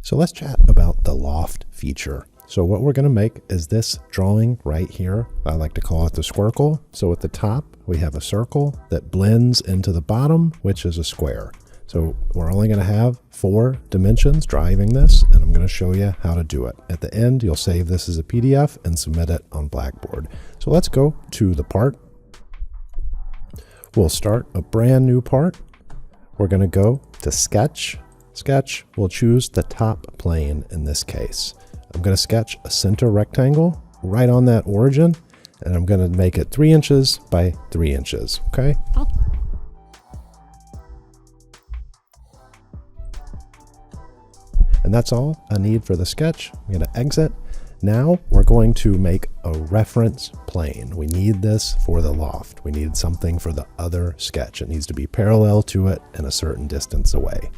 So let's chat about the loft feature. So what we're going to make is this drawing right here. I like to call it the squircle. So at the top, we have a circle that blends into the bottom, which is a square. So we're only going to have 4 dimensions driving this, and I'm going to show you how to do it. At the end, you'll save this as a PDF and submit it on Blackboard. So let's go to the part. We'll start a brand new part. We're going to go to Sketch. Sketch, we'll choose the top plane in this case. I'm going to sketch a center rectangle right on that origin, and I'm going to make it 3 inches by 3 inches, okay? And that's all I need for the sketch. I'm going to exit. Now we're going to make a reference plane. We need this for the loft. We need something for the other sketch. It needs to be parallel to it and a certain distance away.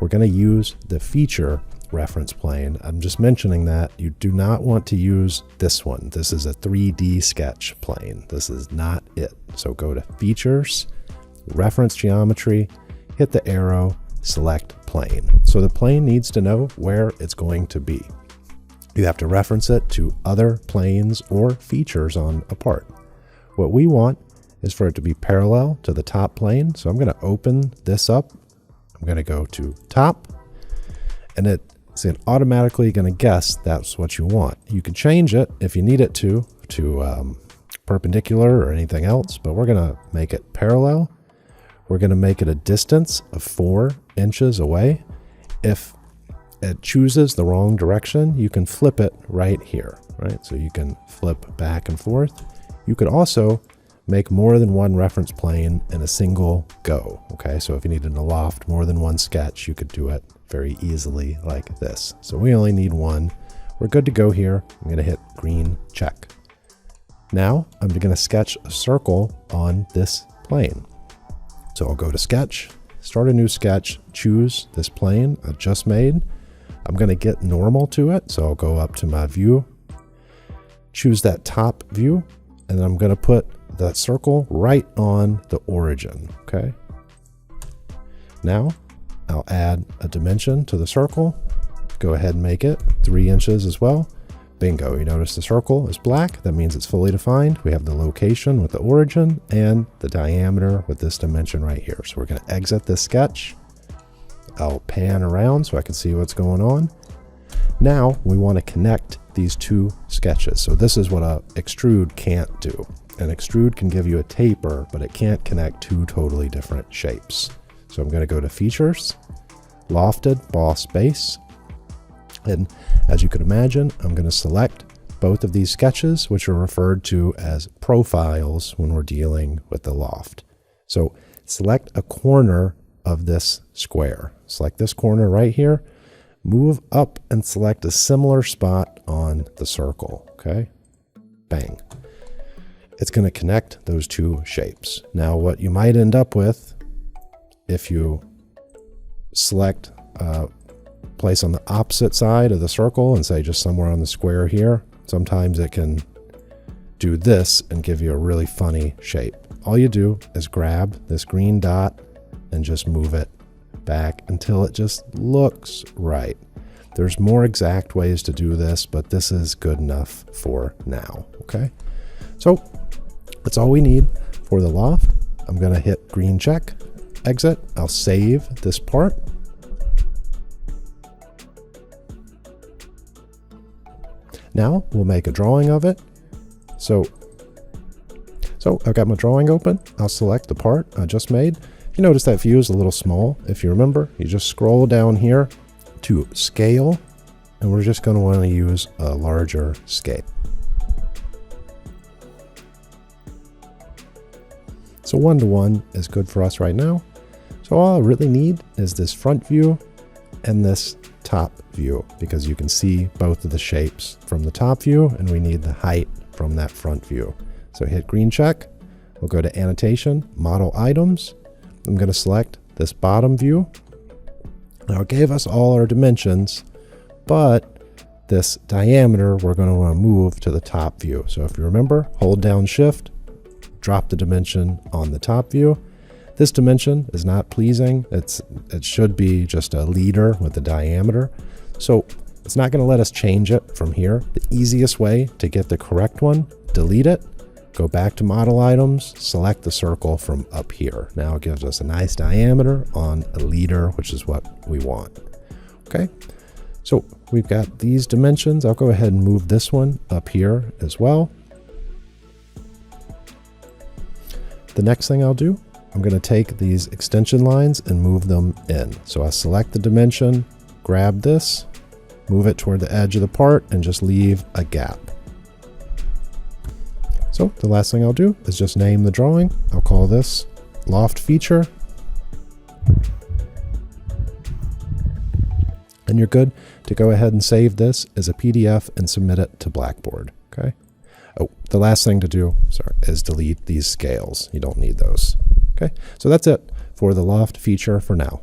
We're going to use the feature reference plane. I'm just mentioning that you do not want to use this one. This is a 3D sketch plane. This is not it. So go to Features, Reference Geometry, hit the arrow, select Plane. So the plane needs to know where it's going to be. You have to reference it to other planes or features on a part. What we want is for it to be parallel to the top plane. So I'm going to open this up. I'm going to go to Top, and it's automatically going to guess that's what you want. You can change it if you need it to perpendicular or anything else, but we're going to make it parallel. We're going to make it a distance of 4 inches away. If it chooses the wrong direction, you can flip it right here, right? So you can flip back and forth. You could also make more than one reference plane in a single go, okay? So if you needed a loft, more than one sketch, you could do it very easily like this. So we only need one. We're good to go here. I'm going to hit green check. Now I'm going to sketch a circle on this plane. So I'll go to Sketch, start a new sketch, choose this plane I just made. I'm going to get normal to it. So I'll go up to my view, choose that top view, and then I'm going to put that circle right on the origin, okay? Now I'll add a dimension to the circle. Go ahead and make it 3 inches as well. Bingo, you notice the circle is black. That means it's fully defined. We have the location with the origin and the diameter with this dimension right here. So we're going to exit this sketch. I'll pan around so I can see what's going on. Now we want to connect these 2 sketches. So this is what a extrude can't do. An extrude can give you a taper, but it can't connect 2 totally different shapes. So I'm going to go to Features, Lofted Boss Base. And as you can imagine, I'm going to select both of these sketches, which are referred to as profiles when we're dealing with the loft. So select a corner of this square. Select this corner right here. Move up and select a similar spot on the circle, okay? Bang. It's going to connect those 2 shapes. Now what you might end up with, if you select a place on the opposite side of the circle and say just somewhere on the square here, sometimes it can do this and give you a really funny shape. All you do is grab this green dot and just move it back until it just looks right. There's more exact ways to do this, but this is good enough for now, okay? So that's all we need for the loft. I'm going to hit green check, exit. I'll save this part. Now we'll make a drawing of it. So I've got my drawing open. I'll select the part I just made. You notice that view is a little small. If you remember, you just scroll down here to scale, and we're just going to want to use a larger scale. So 1:1 is good for us right now. So all I really need is this front view and this top view, because you can see both of the shapes from the top view, and we need the height from that front view. So hit green check. We'll go to Annotation, Model Items. I'm going to select this bottom view. Now it gave us all our dimensions, but this diameter we're going to want to move to the top view. So if you remember, hold down Shift, drop the dimension on the top view. This dimension is not pleasing. It should be just a leader with a diameter. So it's not going to let us change it from here. The easiest way to get the correct one, delete it, go back to model items, select the circle from up here. Now it gives us a nice diameter on a leader, which is what we want. Okay, so we've got these dimensions. I'll go ahead and move this one up here as well. The next thing I'll do, I'm going to take these extension lines and move them in. So I select the dimension, grab this, move it toward the edge of the part, and just leave a gap. So the last thing I'll do is just name the drawing. I'll call this Loft Feature. And you're good to go ahead and save this as a PDF and submit it to Blackboard. Okay. Oh, the last thing to do, is delete these scales. You don't need those. Okay, so that's it for the Loft feature for now.